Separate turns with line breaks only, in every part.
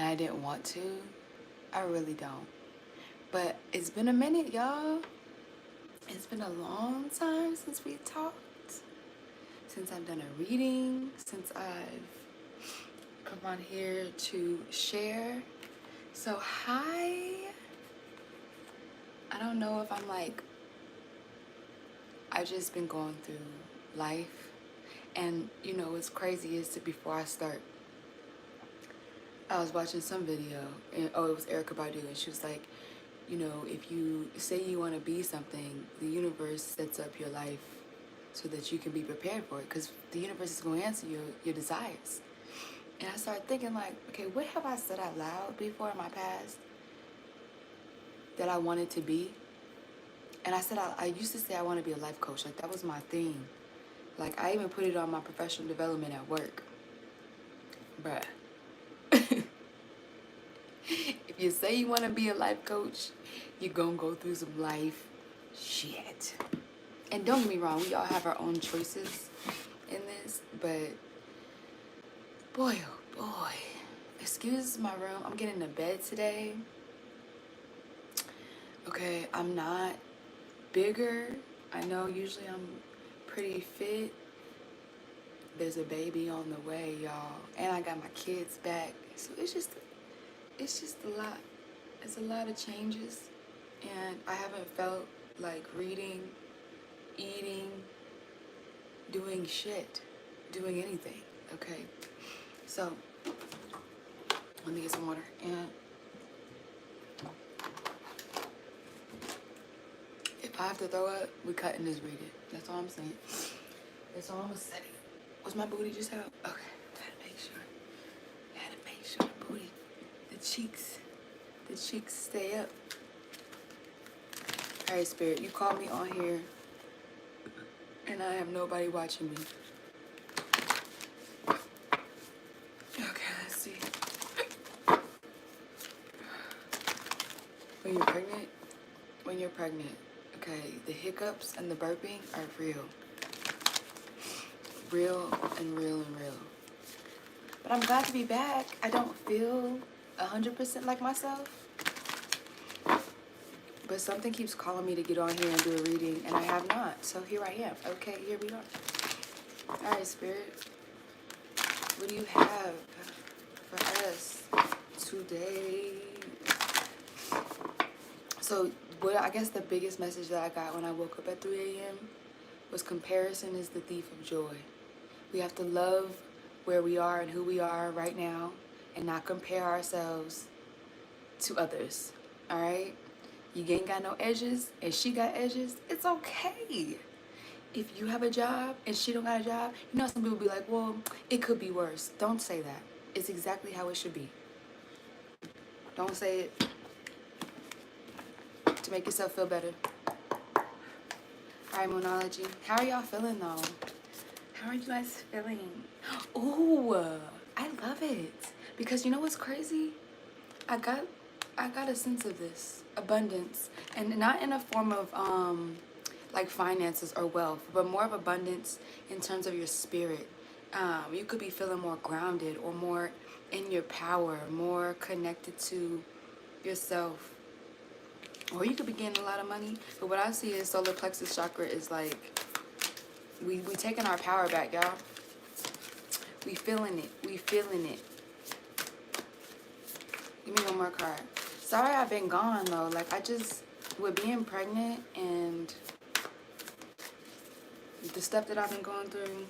and I didn't want to. I really don't. But it's been a minute, y'all. It's been a long time since we talked. Since I've done a reading, since I've come on here to share. So hi. I don't know if I'm like, I've just been going through life. And you know what's crazy is that before I start, I was watching some video, and it was Erica Badu, and she was like, you know, if you say you want to be something, the universe sets up your life so that you can be prepared for it, because the universe is going to answer your desires. And I started thinking like, okay, what have I said out loud before in my past that I wanted to be? And I said, I used to say I want to be a life coach. Like, that was my thing. Like, I even put it on my professional development at work. Bruh. If you say you want to be a life coach, you're going to go through some life shit. And don't get me wrong, we all have our own choices in this, but boy, oh boy. Excuse my room. I'm getting to bed today. Okay, I'm not bigger. I know usually I'm pretty fit. There's a baby on the way, y'all. And I got my kids back. So it's just a lot. It's a lot of changes. And I haven't felt like reading, eating, doing shit, doing anything, okay? So, let me get some water. And if I have to throw up, we cut and just read it. That's all I'm saying. That's all I'm gonna say. Was my booty just out? Okay, gotta make sure. Gotta make sure the booty, the cheeks stay up. All right, Spirit, you called me on here, and I have nobody watching me. Okay, let's see. When you're pregnant, okay, the hiccups and the burping are real. Real and real and real. But I'm glad to be back. I don't feel 100% like myself. But something keeps calling me to get on here and do a reading, and I have not. So here I am. Okay, here we are. All right, Spirit. What do you have for us today? So, I guess the biggest message that I got when I woke up at 3 a.m. was comparison is the thief of joy. We have to love where we are and who we are right now and not compare ourselves to others. All right? You ain't got no edges and she got edges. It's okay. If you have a job and she don't got a job, you know some people be like, well, it could be worse. Don't say that. It's exactly how it should be. Don't say it to make yourself feel better. All right, Moonology. How are y'all feeling though? How are you guys feeling? Ooh, I love it. Because you know what's crazy? I got a sense of this abundance, and not in a form of like finances or wealth, but more of abundance in terms of your spirit. You could be feeling more grounded or more in your power, more connected to yourself. Or you could be getting a lot of money. But what I see is solar plexus chakra is like, we taking our power back, y'all. We feeling it. We feeling it. Give me one more card. Sorry I've been gone though. Like, with being pregnant and the stuff that I've been going through,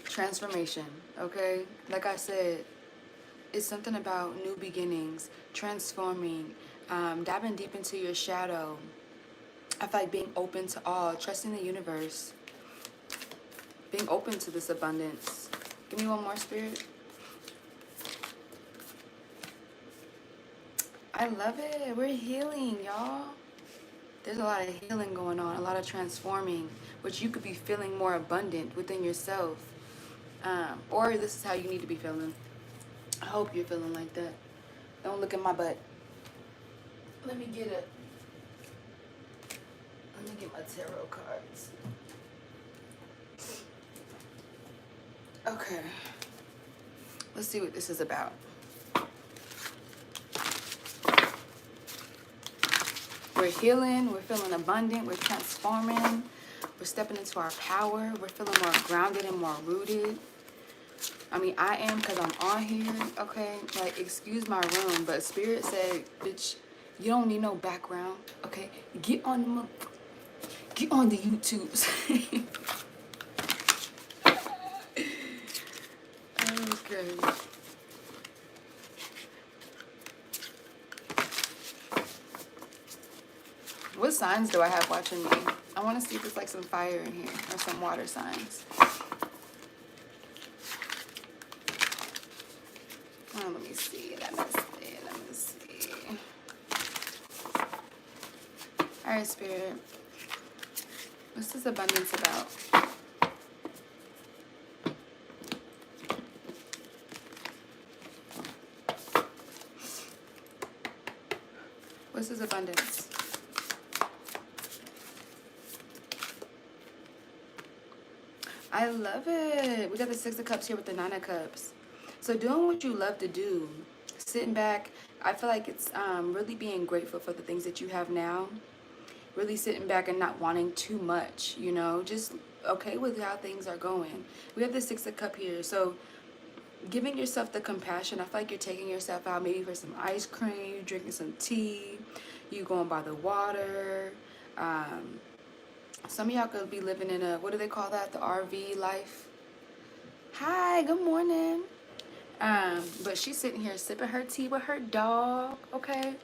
transformation, okay? Like I said, it's something about new beginnings, transforming, diving deep into your shadow. I feel like being open to all, trusting the universe, being open to this abundance. Give me one more, Spirit. I love it. We're healing, y'all. There's a lot of healing going on, a lot of transforming, which you could be feeling more abundant within yourself. Or this is how you need to be feeling. I hope you're feeling like that. Don't look at my butt. Let me get my tarot cards. Okay. Let's see what this is about. We're healing. We're feeling abundant. We're transforming. We're stepping into our power. We're feeling more grounded and more rooted. I mean, I am, because I'm on here, okay? Like, excuse my room, but Spirit said, bitch, you don't need no background, okay? Get on the YouTubes. Okay. What signs do I have watching me? I want to see if there's like some fire in here or some water signs. Oh, let me see. Let me see. All right, Spirit. What's this abundance about? What's this abundance? I love it. We got the Six of Cups here with the Nine of Cups. So doing what you love to do, sitting back. I feel like it's really being grateful for the things that you have now. Really sitting back and not wanting too much, you know, just okay with how things are going. We have the Six of Cups here. So giving yourself the compassion. I feel like you're taking yourself out maybe for some ice cream, drinking some tea, you going by the water. Some of y'all could be living in a, what do they call that? The RV life. Hi, good morning. But she's sitting here sipping her tea with her dog, okay?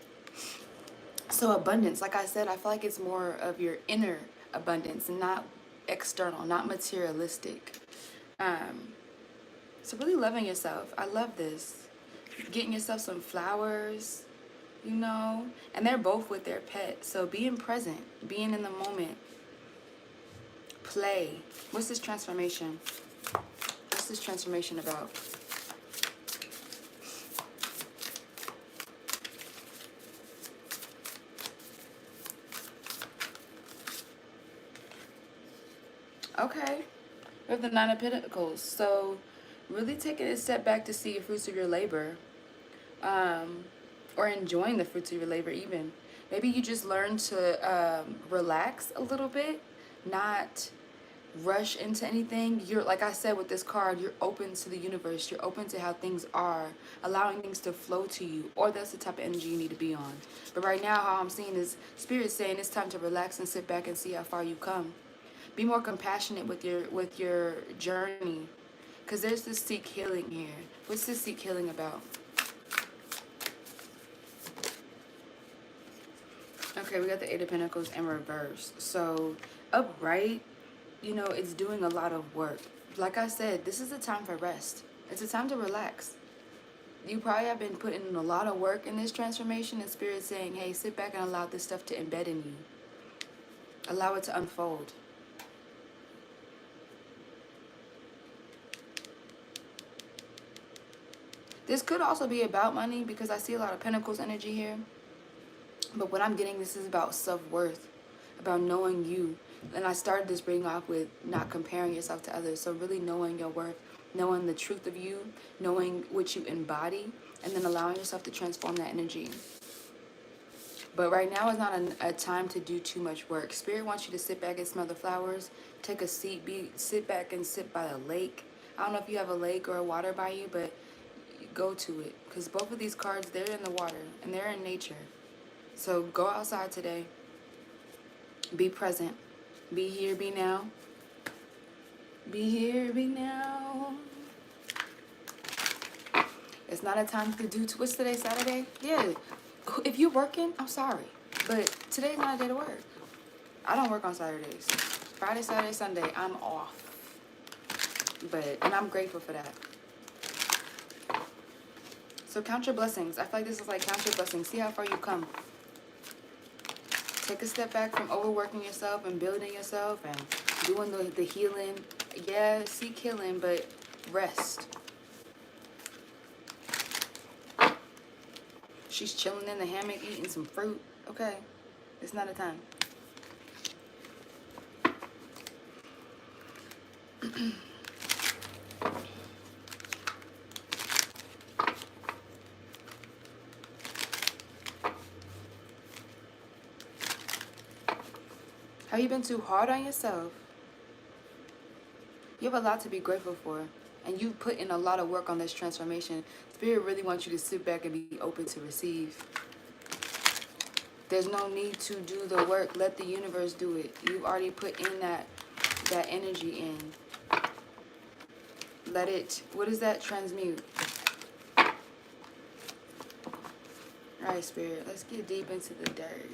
So abundance, like I said, I feel like it's more of your inner abundance and not external, not materialistic. So really loving yourself. I love this. Getting yourself some flowers, you know? And they're both with their pet. So being present, being in the moment. Play. What's this transformation? What's this transformation about? Okay. We have the Nine of Pentacles. So really taking a step back to see the fruits of your labor. Or enjoying the fruits of your labor even. Maybe you just learn to relax a little bit. Not rush into anything. You're, like I said with this card, you're open to the universe. You're open to how things are, allowing things to flow to you. Or that's the type of energy you need to be on. But right now, how I'm seeing is Spirit saying it's time to relax and sit back and see how far you come. Be more compassionate with your journey, because there's this seek healing here. What's this seek healing about? Okay, we got the Eight of Pentacles in reverse. So upright, you know, it's doing a lot of work. Like I said, this is a time for rest. It's a time to relax. You probably have been putting in a lot of work in this transformation, and Spirit saying, hey, sit back and allow this stuff to embed in you. Allow it to unfold. This could also be about money, because I see a lot of Pentacles energy here. But what I'm getting, this is about self-worth, about knowing you. And I started this reading off with not comparing yourself to others. So really knowing your worth, knowing the truth of you, knowing what you embody, and then allowing yourself to transform that energy. But right now is not a time to do too much work. Spirit wants you to sit back and smell the flowers, take a seat, sit back and sit by a lake. I don't know if you have a lake or a water by you, but go to it. Because both of these cards, they're in the water and they're in nature. So go outside today. Be present. Be here, be now. Be here, be now. It's not a time to do... What's today, Saturday? Yeah. If you're working, I'm sorry. But today's not a day to work. I don't work on Saturdays. Friday, Saturday, Sunday, I'm off. And I'm grateful for that. So count your blessings. I feel like this is like count your blessings. See how far you come. Take a step back from overworking yourself and building yourself and doing the healing. Yeah, seek healing, but rest. She's chilling in the hammock, eating some fruit. Okay, it's not a time. Have you been too hard on yourself? You have a lot to be grateful for. And you put in a lot of work on this transformation. Spirit really wants you to sit back and be open to receive. There's no need to do the work. Let the universe do it. You've already put in that energy in. Let it, what is that? Transmute. All right, Spirit, let's get deep into the dirt.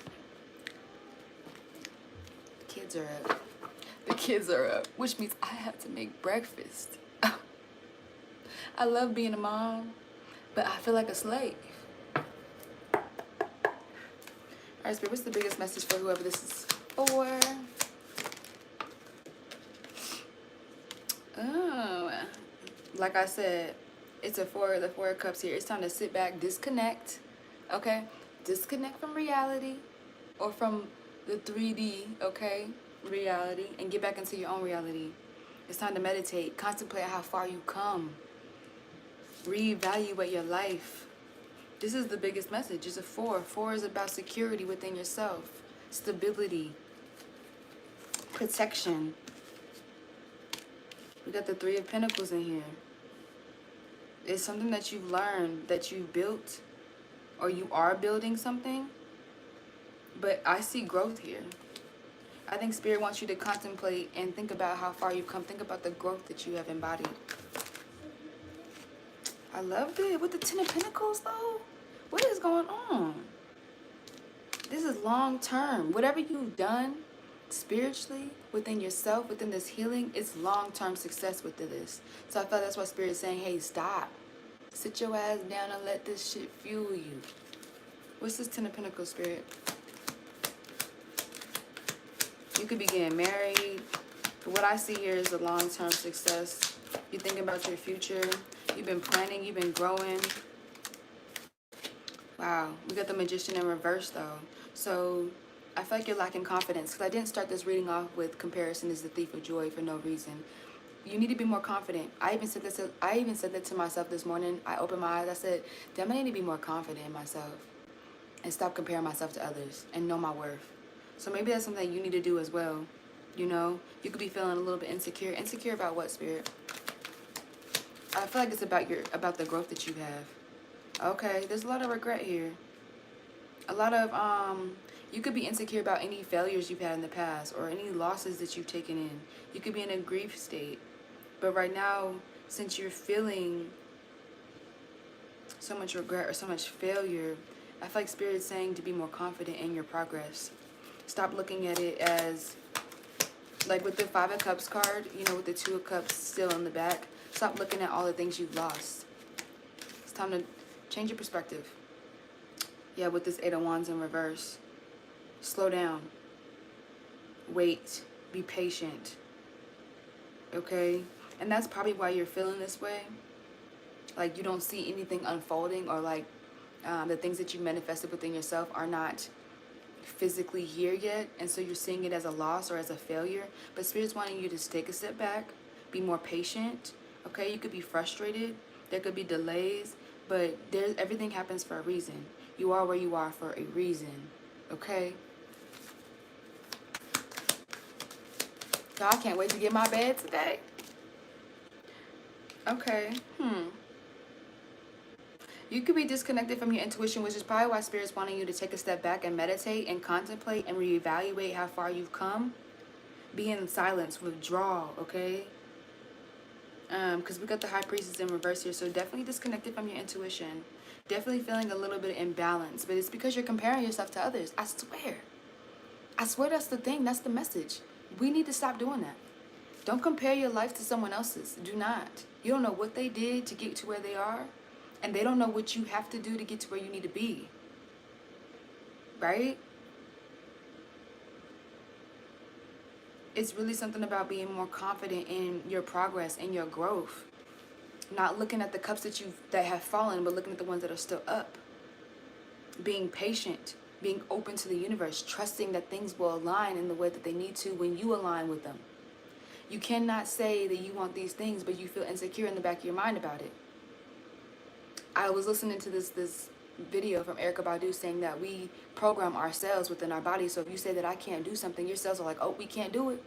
The kids are up. The kids are up, which means I have to make breakfast. I love being a mom, but I feel like a slave. All right, Spirit, what's the biggest message for whoever this is for? Oh, like I said, it's the Four of Cups here. It's time to sit back, disconnect, okay? Disconnect from reality or from the 3D, okay, reality, and get back into your own reality. It's time to meditate, contemplate how far you come, reevaluate your life. This is the biggest message. It's a 4. 4 is about security within yourself, stability, protection. We got the 3 of Pentacles in here. It's something that you've learned, that you built, or you are building something. But I see growth here. I think Spirit wants you to contemplate and think about how far you've come. Think about the growth that you have embodied. I loved it. With the 10 of Pentacles, though, what is going on? This is long term. Whatever you've done spiritually, within yourself, within this healing, it's long-term success within this. So I feel like that's why Spirit is saying, hey, stop. Sit your ass down and let this shit fuel you. What's this 10 of Pentacles, Spirit? You could be getting married. But what I see here is a long-term success. You're thinking about your future. You've been planning. You've been growing. Wow. We got the Magician in reverse, though. So I feel like you're lacking confidence. Because I didn't start this reading off with comparison is the thief of joy for no reason. You need to be more confident. I even said that to myself this morning. I opened my eyes. I said, damn, I need to be more confident in myself. And stop comparing myself to others. And know my worth. So maybe that's something you need to do as well. You know, you could be feeling a little bit insecure. Insecure about what, Spirit? I feel like it's about the growth that you have. Okay, there's a lot of regret here. A lot of, you could be insecure about any failures you've had in the past or any losses that you've taken in. You could be in a grief state. But right now, since you're feeling so much regret or so much failure, I feel like Spirit's saying to be more confident in your progress. Stop looking at it as, like with the 5 of Cups card, you know, with the 2 of Cups still in the back. Stop looking at all the things you've lost. It's time to change your perspective. Yeah, with this 8 of Wands in reverse. Slow down. Wait. Be patient. Okay? And that's probably why you're feeling this way. Like you don't see anything unfolding, or like the things that you manifested within yourself are not physically here yet, and so you're seeing it as a loss or as a failure. But Spirit's wanting you to take a step back, be more patient. Okay, you could be frustrated, there could be delays, but everything happens for a reason. You are where you are for a reason. Okay, so I can't wait to get my bed today. Okay, you could be disconnected from your intuition, which is probably why Spirit's wanting you to take a step back and meditate and contemplate and reevaluate how far you've come. Be in silence, withdraw, okay? Because we got the High Priestess in reverse here, so definitely disconnected from your intuition. Definitely feeling a little bit imbalanced, but it's because you're comparing yourself to others. I swear. I swear that's the thing. That's the message. We need to stop doing that. Don't compare your life to someone else's. Do not. You don't know what they did to get to where they are. And they don't know what you have to do to get to where you need to be. Right? It's really something about being more confident in your progress and your growth. Not looking at the cups that have fallen, but looking at the ones that are still up. Being patient. Being open to the universe. Trusting that things will align in the way that they need to when you align with them. You cannot say that you want these things, but you feel insecure in the back of your mind about it. I was listening to this video from Erica Badu saying that we program our cells within our body. So if you say that I can't do something, your cells are like, oh, we can't do it.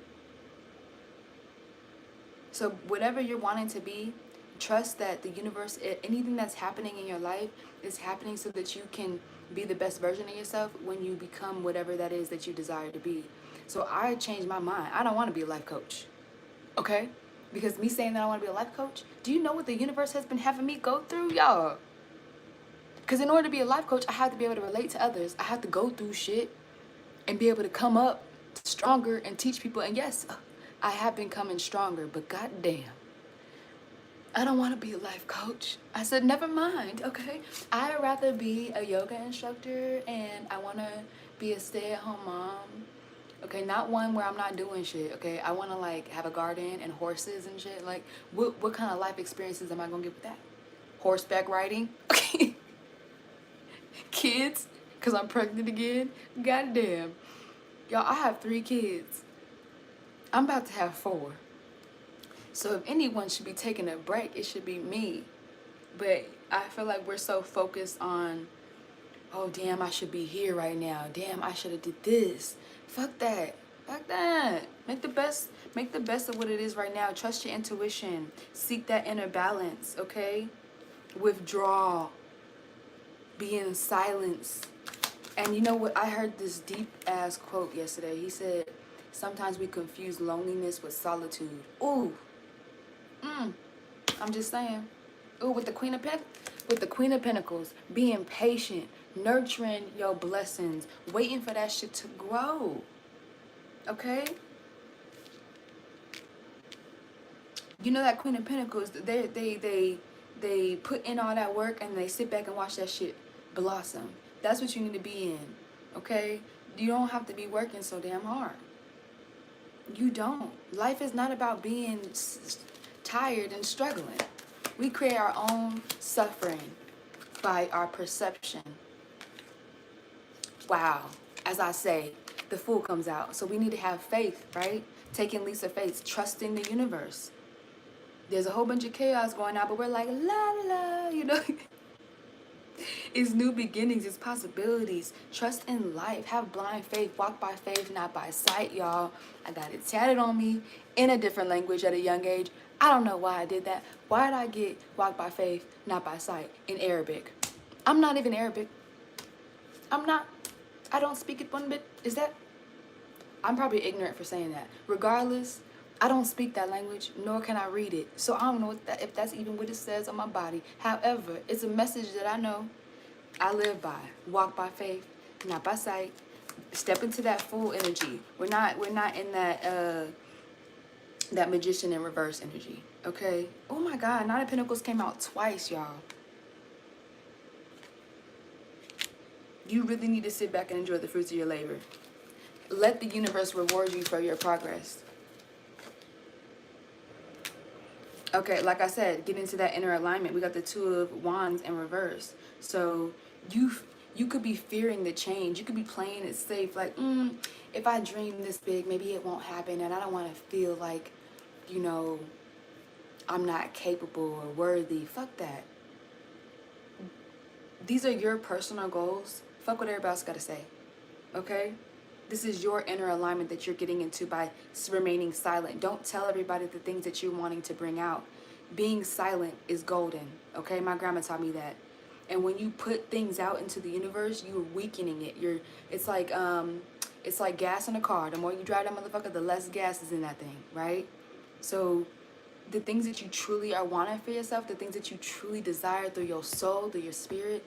So whatever you're wanting to be, trust that the universe, anything that's happening in your life is happening so that you can be the best version of yourself when you become whatever that is that you desire to be. So I changed my mind. I don't want to be a life coach. Okay? Because me saying that I want to be a life coach, do you know what the universe has been having me go through, y'all? Because in order to be a life coach, I have to be able to relate to others. I have to go through shit and be able to come up stronger and teach people. And yes, I have been coming stronger, but goddamn, I don't want to be a life coach. I said, never mind, okay? I'd rather be a yoga instructor, and I want to be a stay-at-home mom. Okay, not one where I'm not doing shit, okay? I want to, like, have a garden and horses and shit. Like, what kind of life experiences am I going to get with that? Horseback riding? Okay. Kids? Because I'm pregnant again? Goddamn. Y'all, I have 3 kids. I'm about to have 4. So if anyone should be taking a break, it should be me. But I feel like we're so focused on, oh, damn, I should be here right now. Damn, I should have did this. Fuck that. Fuck that. Make the best of what it is right now. Trust your intuition. Seek that inner balance, okay? Withdraw. Be in silence. And you know what? I heard this deep-ass quote yesterday. He said, sometimes we confuse loneliness with solitude. Ooh. I'm just saying. Ooh, with the Queen of Pentacles, being patient, nurturing your blessings, waiting for that shit to grow. Okay? You know that Queen of Pentacles, they put in all that work and they sit back and watch that shit blossom. That's what you need to be in. Okay? You don't have to be working so damn hard. You don't. Life is not about being tired and struggling. We create our own suffering by our perception. Wow. As I say, the Fool comes out. So we need to have faith, right? Taking leaps of faith, trusting the universe. There's a whole bunch of chaos going on, but we're like, la la la, you know? It's new beginnings, it's possibilities. Trust in life. Have blind faith. Walk by faith, not by sight, y'all. I got it tatted on me in a different language at a young age. I don't know why I did that. Why did I get walk by faith, not by sight in Arabic? I'm not even Arabic. I'm not. I don't speak it one bit. Is that? I'm probably ignorant for saying that. Regardless, I don't speak that language, nor can I read it. So I don't know if that's even what it says on my body. However, it's a message that I know I live by. Walk by faith, not by sight. Step into that full energy. We're not in that that magician in reverse energy. Okay? Oh my God, Nine of Pentacles came out twice, y'all. You really need to sit back and enjoy the fruits of your labor. Let the universe reward you for your progress. Okay, like I said, get into that inner alignment. We got the Two of Wands in reverse. So you could be fearing the change. You could be playing it safe. Like, if I dream this big, maybe it won't happen. And I don't want to feel like, you know, I'm not capable or worthy. Fuck that. These are your personal goals. Fuck what everybody else got to say. Okay? This is your inner alignment that you're getting into by remaining silent. Don't tell everybody the things that you're wanting to bring out. Being silent is golden. Okay? My grandma taught me that. And when you put things out into the universe, you're weakening it. It's like gas in a car. The more you drive that motherfucker, the less gas is in that thing, right? So the things that you truly are wanting for yourself, the things that you truly desire through your soul, through your spirit,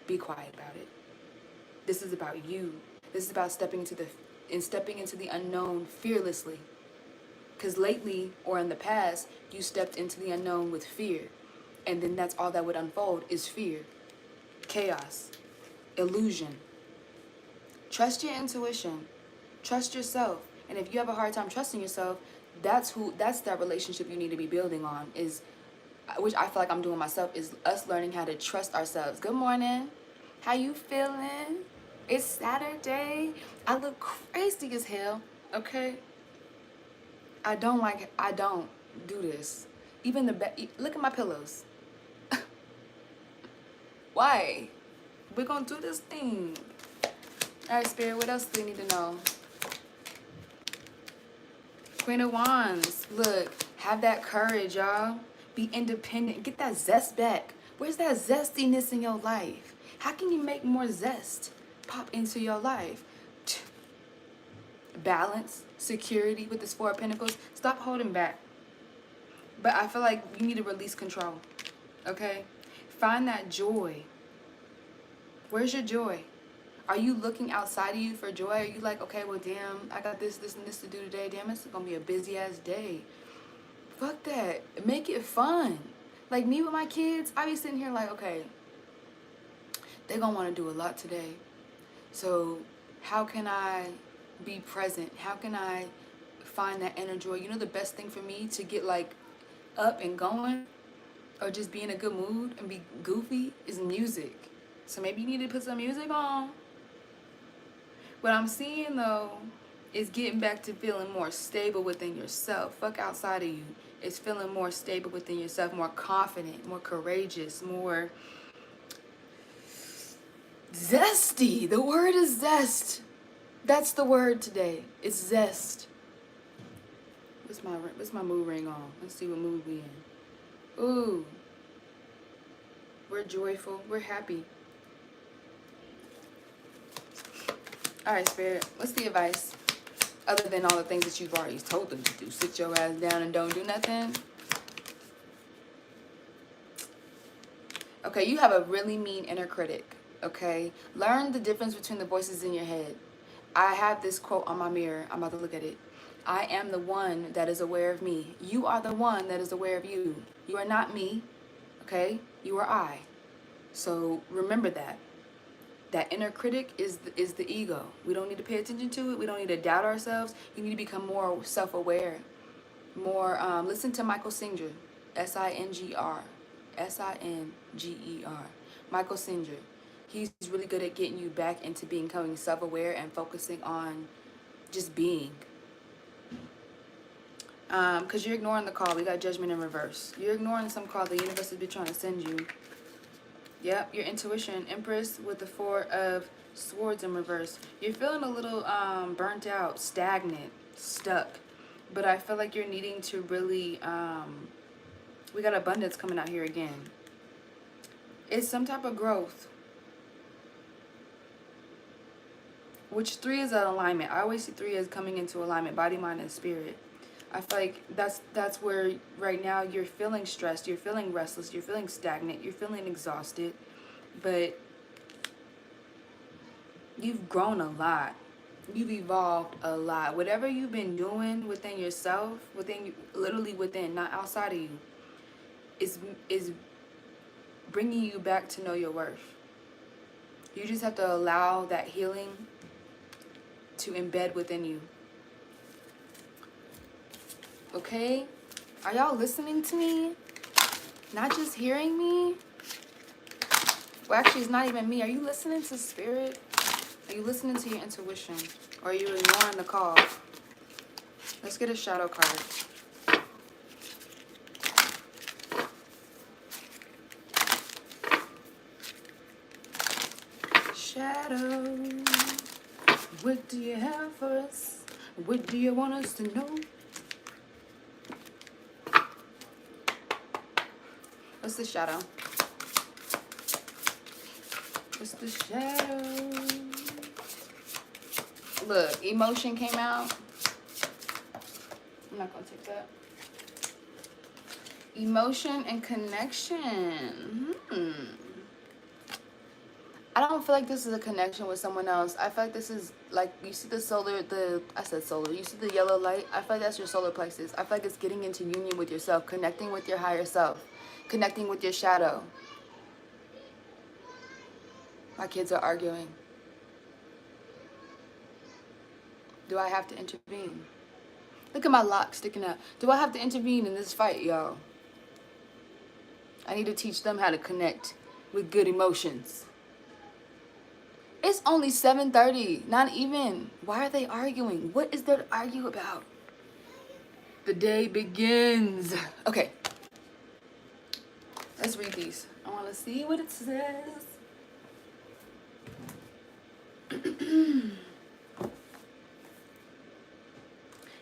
be quiet about it. This is about you. This is about stepping into the unknown fearlessly. Because lately, or in the past, you stepped into the unknown with fear. And then that's all that would unfold is fear. Chaos. Illusion. Trust your intuition. Trust yourself. And if you have a hard time trusting yourself, that's that relationship you need to be building on, is, which I feel like I'm doing myself, is us learning how to trust ourselves. Good morning. How you feeling? It's Saturday. I look crazy as hell, okay? I don't do this. Even look at my pillows. Why? We're gonna do this thing. All right, Spirit, what else do we need to know? Queen of Wands, look, have that courage, y'all. Be independent. Get that zest back. Where's that zestiness in your life? How can you make more zest pop into your life? Balance, security with this Four of Pentacles. Stop holding back. But I feel like you need to release control, okay? Find that joy. Where's your joy? Are you looking outside of you for joy? Are you like, okay, well, damn, I got this, and this to do today. Damn, it's going to be a busy-ass day. Fuck that. Make it fun. Like me with my kids, I be sitting here like, okay, they're going to want to do a lot today. So how can I be present? How can I find that inner joy? You know the best thing for me to get like up and going or just be in a good mood and be goofy is music. So maybe you need to put some music on. What I'm seeing though is getting back to feeling more stable within yourself. Fuck outside of you. It's feeling more stable within yourself, more confident, more courageous, more zesty. The word is zest. That's the word today. It's zest. What's my mood ring on? Let's see what mood we in. Ooh. We're joyful. We're happy. All right, Spirit. What's the advice? Other than all the things that you've already told them to do. Sit your ass down and don't do nothing. Okay, you have a really mean inner critic. Okay? Learn the difference between the voices in your head. I have this quote on my mirror. I'm about to look at it. I am the one that is aware of me. You are the one that is aware of you. You are not me. Okay? You are I. So remember that. That inner critic is the ego. We don't need to pay attention to it. We don't need to doubt ourselves. You need to become more self-aware. More, listen to Michael Singer. S-I-N-G-R. S-I-N-G-E-R. Michael Singer. He's really good at getting you back into becoming self-aware and focusing on just being. Because you're ignoring the call. We got Judgment in reverse. You're ignoring some call the universe has been trying to send you. Yep, your intuition. Empress with the Four of Swords in reverse. You're feeling a little burnt out, stagnant, stuck. But I feel like you're needing to really... we got abundance coming out here again. It's some type of growth. Which 3 is an alignment. I always see 3 as coming into alignment. Body, mind, and spirit. I feel like that's where right now you're feeling stressed, you're feeling restless, you're feeling stagnant, you're feeling exhausted, but you've grown a lot. You've evolved a lot. Whatever you've been doing within yourself, literally within, not outside of you, is bringing you back to know your worth. You just have to allow that healing to embed within you. Okay? Are y'all listening to me? Not just hearing me? Well, actually, it's not even me. Are you listening to spirit? Are you listening to your intuition? Or are you ignoring the call? Let's get a shadow card. Shadow. What do you have for us? What do you want us to know? What's the shadow? What's the shadow? Look, emotion came out. I'm not going to take that. Emotion and connection. I don't feel like this is a connection with someone else. I feel like this is like, you see the solar, I said solar. You see the yellow light? I feel like that's your solar plexus. I feel like it's getting into union with yourself, connecting with your higher self. Connecting with your shadow. My kids are arguing. Do I have to intervene? Look at my lock sticking out. Do I have to intervene in this fight, y'all? I need to teach them how to connect with good emotions. It's only 7:30. Not even. Why are they arguing? What is there to argue about? The day begins. Okay. Let's read these. I want to see what it says.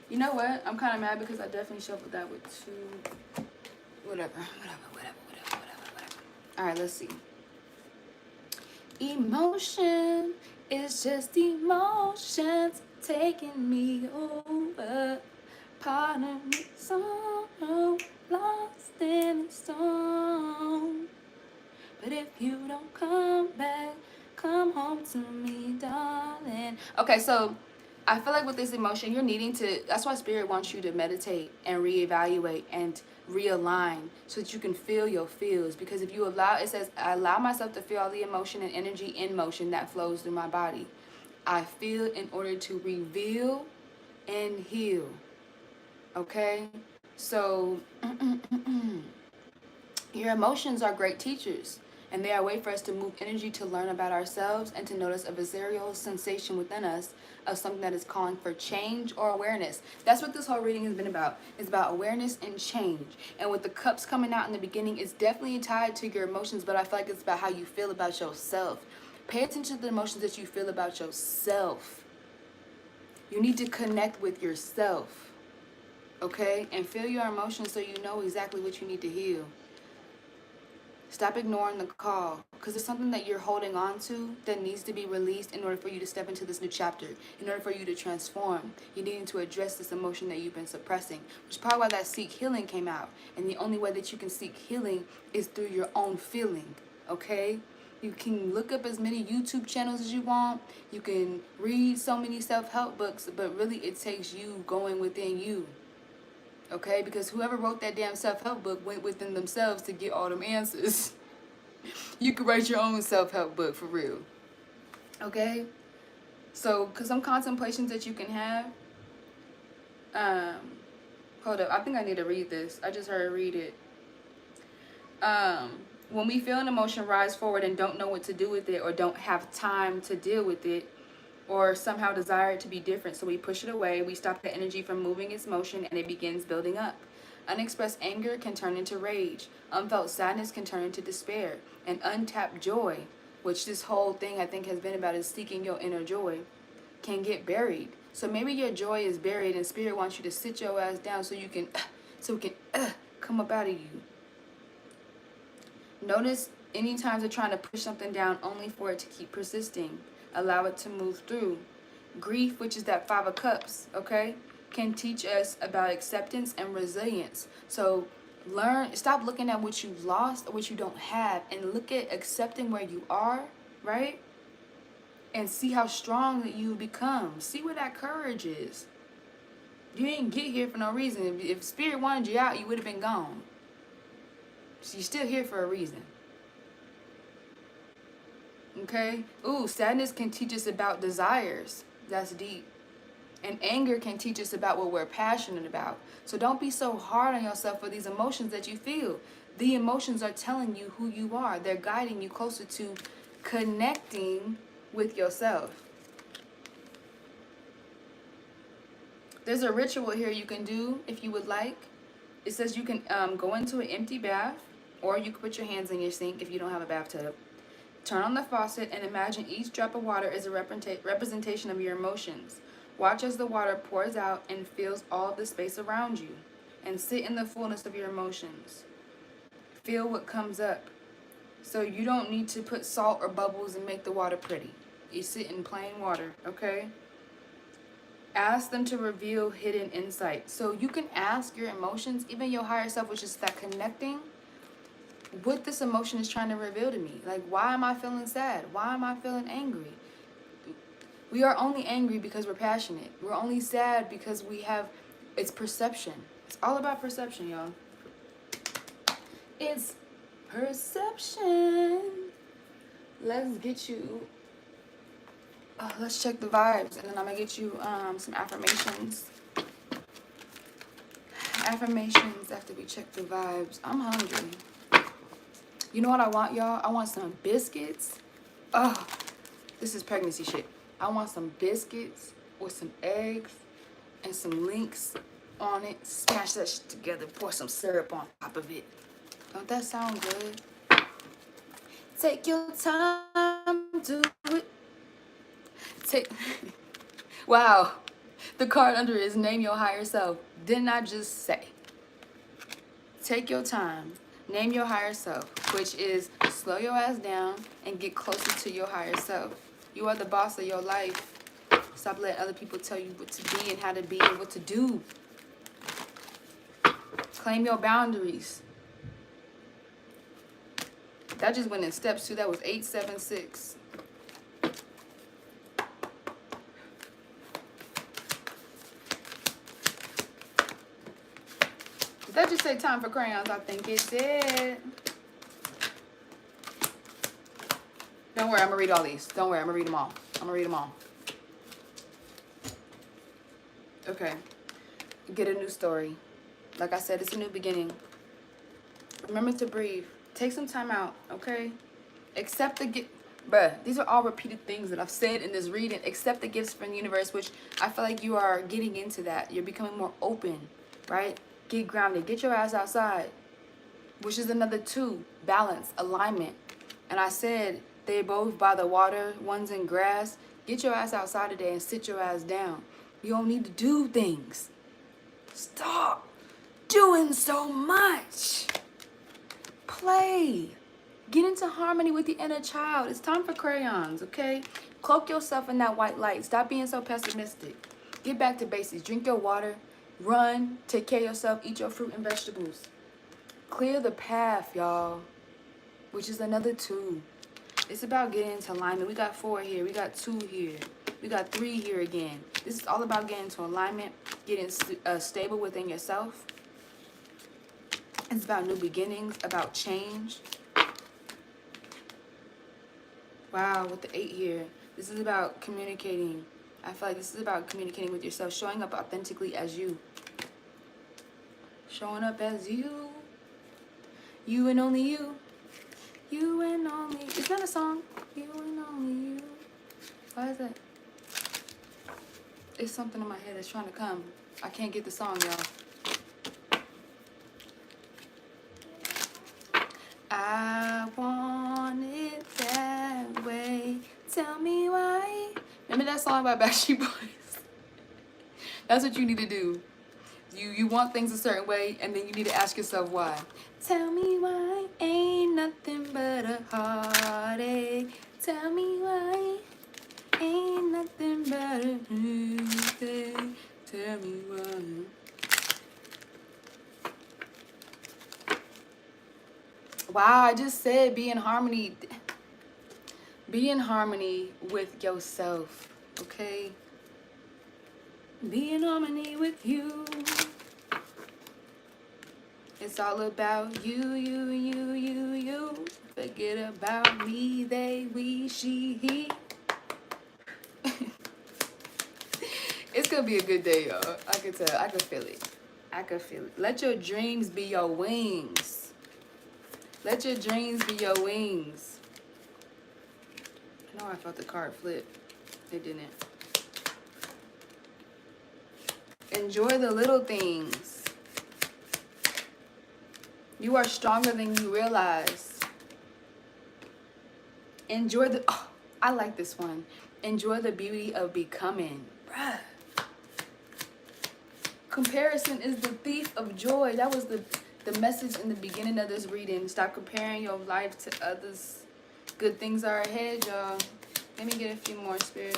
You know what? I'm kind of mad because I definitely shuffled that with two. Whatever. All right, let's see. Emotion is just emotions taking me over. Part of me sorrow, lost in the storm. But if you don't come back, come home to me, darling. Okay, so I feel like with this emotion, you're needing to, that's why Spirit wants you to meditate and reevaluate and realign so that you can feel your feels. Because if you allow, it says, I allow myself to feel all the emotion and energy in motion that flows through my body. I feel in order to reveal and heal. Okay? So, your emotions are great teachers, and they are a way for us to move energy to learn about ourselves and to notice a visceral sensation within us of something that is calling for change or awareness. That's what this whole reading has been about. It's about awareness and change. And with the cups coming out in the beginning, it's definitely tied to your emotions, but I feel like it's about how you feel about yourself. Pay attention to the emotions that you feel about yourself. You need to connect with yourself, okay? And feel your emotions so you know exactly what you need to heal. Stop ignoring the call, because it's something that you're holding on to that needs to be released in order for you to step into this new chapter, in order for you to transform. You need to address this emotion that you've been suppressing, which is probably why that seek healing came out. And the only way that you can seek healing is through your own feeling, okay? You can look up as many YouTube channels as you want. You can read so many self-help books, but really it takes you going within you. Okay, because whoever wrote that damn self-help book went within themselves to get all them answers. You could write your own self-help book for real. Okay? So, because some contemplations that you can have, hold up, I think I need to read this. I just heard read it. When we feel an emotion rise forward and don't know what to do with it, or don't have time to deal with it, or somehow desire it to be different, so we push it away, we stop the energy from moving its motion, and it begins building up. Unexpressed anger can turn into rage. Unfelt sadness can turn into despair. And untapped joy, which this whole thing I think has been about, is seeking your inner joy, can get buried. So maybe your joy is buried and Spirit wants you to sit your ass down so you can, so it can come up out of you. Notice any times you're trying to push something down only for it to keep persisting. Allow it to move through. Grief, which is that 5 of Cups, okay, can teach us about acceptance and resilience. So stop looking at what you've lost or what you don't have, and look at accepting where you are, right? And see how strong that you become. See where that courage is. You didn't get here for no reason. If Spirit wanted you out, you would have been gone. So you're still here for a reason. Okay? Ooh, sadness can teach us about desires. That's deep. And anger can teach us about what we're passionate about. So don't be so hard on yourself for these emotions that you feel. The emotions are telling you who you are. They're guiding you closer to connecting with yourself. There's a ritual here you can do if you would like. It says you can go into an empty bath, or you can put your hands in your sink if you don't have a bathtub. Turn on the faucet and imagine each drop of water is a representation of your emotions. Watch as the water pours out and fills all of the space around you. And sit in the fullness of your emotions. Feel what comes up. So you don't need to put salt or bubbles and make the water pretty. You sit in plain water, okay? Ask them to reveal hidden insight. So you can ask your emotions, even your higher self, which is that connecting, what this emotion is trying to reveal to me. Like, why am I feeling sad? Why am I feeling angry? We are only angry because we're passionate. We're only sad because it's perception. It's all about perception, y'all. It's perception. Let's get you, let's check the vibes, and then I'm gonna get you some affirmations. Affirmations after we check the vibes. I'm hungry. You know what I want, y'all? I want some biscuits. Oh, this is pregnancy shit. I want some biscuits with some eggs and some links on it. Smash that shit together. Pour some syrup on top of it. Don't that sound good? Take your time, do it. Take wow. The card under is name your higher self. Didn't I just say? Take your time. Name your higher self, which is slow your ass down and get closer to your higher self. You are the boss of your life. Stop letting other people tell you what to be and how to be and what to do. Claim your boundaries. That just went in steps too. That was 876. Did that just say time for crayons? I think it did. Don't worry, I'm gonna read all these. Don't worry, I'm gonna read them all. I'm gonna read them all. Okay. Get a new story. Like I said, it's a new beginning. Remember to breathe. Take some time out, okay? Accept the gift. Bruh, these are all repeated things that I've said in this reading. Accept the gifts from the universe, which I feel like you are getting into that. You're becoming more open, right? Get grounded. Get your ass outside, which is another 2. Balance, alignment. And I said they both by the water, one's in grass. Get your ass outside today and sit your ass down. You don't need to do things. Stop doing so much. Play. Get into harmony with the inner child. It's time for crayons, okay? Cloak yourself in that white light. Stop being so pessimistic. Get back to basics. Drink your water. Run. Take care of yourself. Eat your fruit and vegetables. Clear the path, y'all, which is another 2. It's about getting into alignment. We got 4 here. We got 2 here. We got 3 here again. This is all about getting into alignment, getting stable within yourself. It's about new beginnings, about change. Wow, with the 8 here. This is about communicating. I feel like this is about communicating with yourself, showing up authentically as you. Showing up as you. You and only you. You and only. Is that a song? You and only you. Why is that? It's something in my head that's trying to come. I can't get the song, y'all. I want it that way. Tell me why. Remember that song by Backstreet Boys? That's what you need to do. You want things a certain way, and then you need to ask yourself why. Tell me why ain't nothing but a heartache. Tell me why ain't nothing but a heartache. Tell me why. Wow, I just said be in harmony. Be in harmony with yourself, okay? Be in harmony with you. It's all about you, you, you, you, you. Forget about me, they, we, she, he. It's gonna be a good day, y'all. I can tell. I can feel it. I can feel it. Let your dreams be your wings. Let your dreams be your wings. I know I felt the card flip. It didn't. Enjoy the little things. You are stronger than you realize. Enjoy the... Oh, I like this one. Enjoy the beauty of becoming. Bruh. Comparison is the thief of joy. That was the message in the beginning of this reading. Stop comparing your life to others. Good things are ahead, y'all. Let me get a few more, Spirit.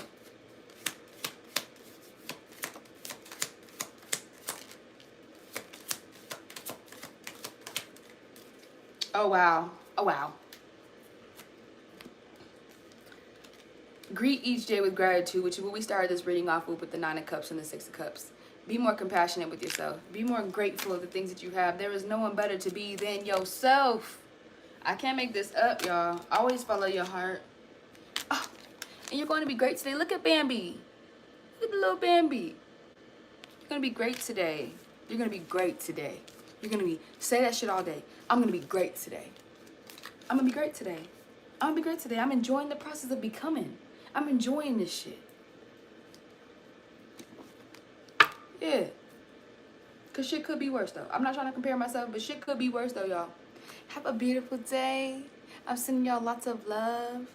Oh, wow. Oh, wow. Greet each day with gratitude, which is what we started this reading off with the 9 of Cups and the 6 of Cups. Be more compassionate with yourself. Be more grateful of the things that you have. There is no one better to be than yourself. I can't make this up, y'all. Always follow your heart. Oh, and you're going to be great today. Look at Bambi. Look at the little Bambi. You're going to be great today. You're going to be great today. You're going to be, say that shit all day. I'm going to be great today. I'm going to be great today. I'm going to be great today. I'm enjoying the process of becoming. I'm enjoying this shit. Yeah. Because shit could be worse, though. I'm not trying to compare myself, but shit could be worse, though, y'all. Have a beautiful day. I'm sending y'all lots of love.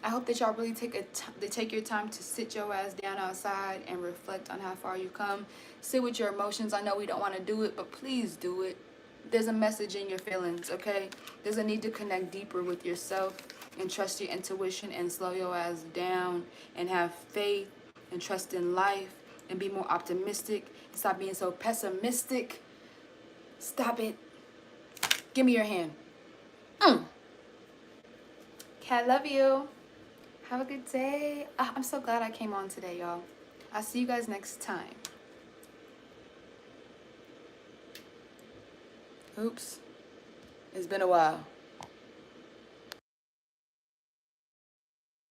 I hope that y'all really take your time to sit your ass down outside and reflect on how far you come. Sit with your emotions. I know we don't want to do it, but please do it. There's a message in your feelings, okay? There's a need to connect deeper with yourself and trust your intuition and slow your ass down and have faith and trust in life and be more optimistic. Stop being so pessimistic. Stop it. Give me your hand. Okay, I love you. Have a good day. I'm so glad I came on today, y'all. I'll see you guys next time. Oops. It's been a while.